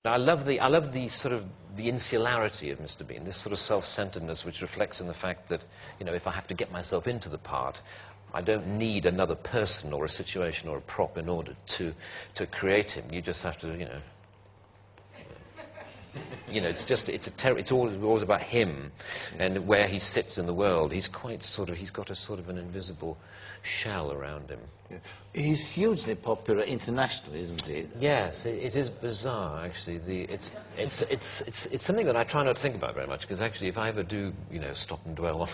I love the sort of the insularity of Mr. Bean, this sort of self-centeredness which reflects in the fact that, you know, if I have to get myself into the part, I don't need another person or a situation or a prop in order to create him. You just have to, it's always about him and where he sits in the world. He's he's got a sort of an invisible shell around him. Yeah. He's hugely popular internationally, isn't he? Yes, it is bizarre, actually. It's something that I try not to think about very much, because actually if I ever do, stop and dwell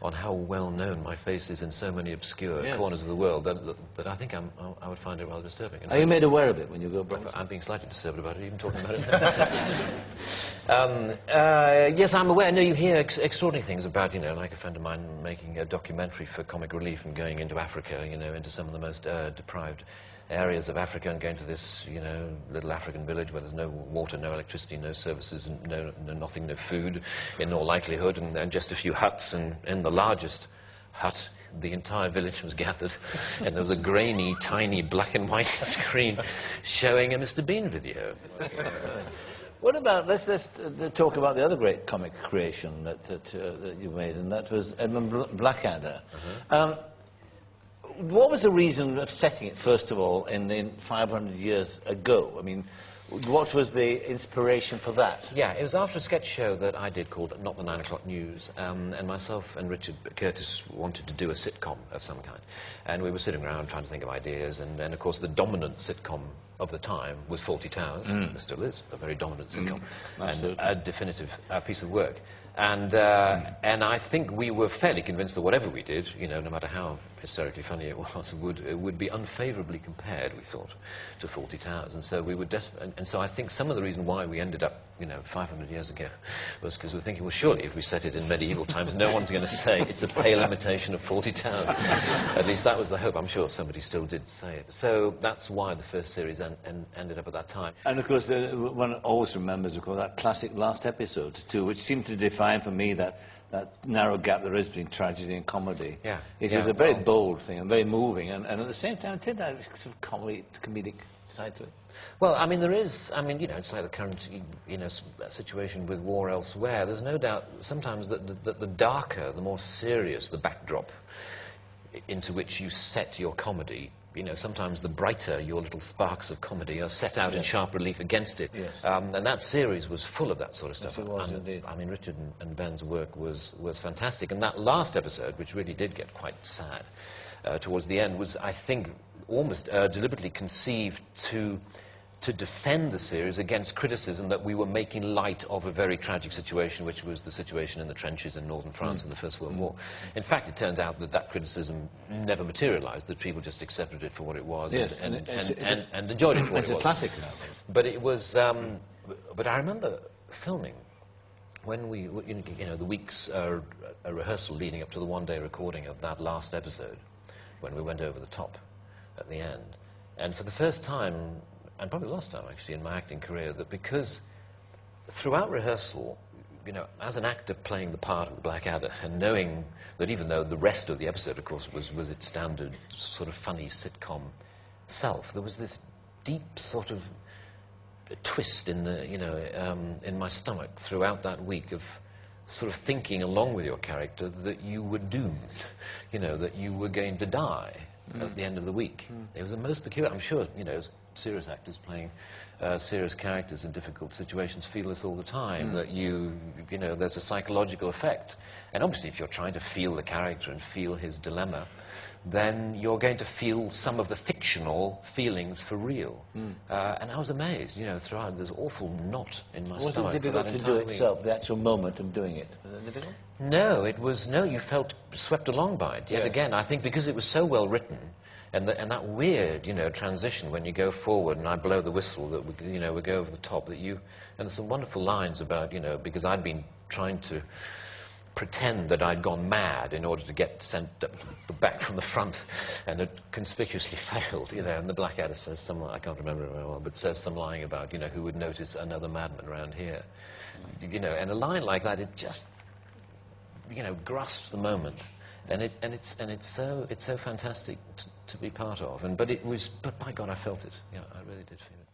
on how well known my face is in so many obscure corners of the world, that I think I would find it rather disturbing. Are you made aware of it when you go abroad? I'm being slightly disturbed about it, even talking about it. Yes, I'm aware. No, you hear extraordinary things about, like a friend of mine making a documentary for Comic Relief and going into Africa, into some of the most deprived areas of Africa, and going to this, little African village where there's no water, no electricity, no services, and nothing, no food, in all likelihood, and just a few huts. And in the largest hut, the entire village was gathered, and there was a grainy, tiny black and white screen showing a Mr. Bean video. What about, let's talk about the other great comic creation that you made, and that was Edmund Blackadder. What was the reason of setting it, first of all, in 500 years ago? I mean, what was the inspiration for that? Yeah, it was after a sketch show that I did called Not the 9 O'Clock News, and myself and Richard Curtis wanted to do a sitcom of some kind. And we were sitting around trying to think of ideas, and of course the dominant sitcom of the time was Fawlty Towers. There still is a very dominant sitcom, and a definitive piece of work. And I think we were fairly convinced that whatever we did, no matter how hysterically funny it was, it would be unfavourably compared, we thought, to Fawlty Towers. And so we were desperate. And so I think some of the reason why we ended up, 500 years ago, was because we were thinking, well, surely if we set it in medieval times, no one's going to say it's a pale imitation of Fawlty Towers. At least that was the hope. I'm sure somebody still did say it. So that's why the first series ended up at that time. And of course, one always remembers, of course, that classic last episode too, which seemed to define for me that narrow gap there is between tragedy and comedy. Yeah. It was a very bold thing and very moving, and at the same time it did have sort of comedic side to it. Well, I mean, there is, it's like the current, situation with war elsewhere. There's no doubt sometimes that the darker, the more serious the backdrop into which you set your comedy, sometimes the brighter your little sparks of comedy are set out in sharp relief against it. Yes. And that series was full of that sort of stuff. Yes, it was indeed. I mean, Richard and Ben's work was fantastic. And that last episode, which really did get quite sad towards the end, was, I think, almost deliberately conceived to defend the series against criticism that we were making light of a very tragic situation, which was the situation in the trenches in northern France in the First World War. In fact, it turns out that criticism never materialized, that people just accepted it for what it was and enjoyed it for what it was. It's a classic nowadays. But it was, but I remember filming when we, the weeks a rehearsal leading up to the one-day recording of that last episode, when we went over the top at the end. And for the first time, and probably the last time actually in my acting career, that because throughout rehearsal, as an actor playing the part of the Blackadder, and knowing that even though the rest of the episode, of course, was its standard sort of funny sitcom self, there was this deep sort of twist in the, in my stomach throughout that week of sort of thinking along with your character that you were doomed, that you were going to die at the end of the week. It was a most peculiar, I'm sure, serious actors playing serious characters in difficult situations feel this all the time, that there's a psychological effect. And obviously if you're trying to feel the character and feel his dilemma, then you're going to feel some of the fictional feelings for real. And I was amazed, throughout this awful knot in my stomach. Was it difficult to do itself, the actual moment of doing it? Was it difficult? No, you felt swept along by it. Yet again, I think because it was so well written, and that weird, transition when you go forward and I blow the whistle that we go over the top, and there's some wonderful lines about, because I'd been trying to pretend that I'd gone mad in order to get sent back from the front, and it conspicuously failed, and the Blackadder says some, I can't remember it very well, but says some line about, who would notice another madman around here, and a line like that, it just, grasps the moment. And it's so fantastic to be part of. But by God, I felt it. I really did feel it.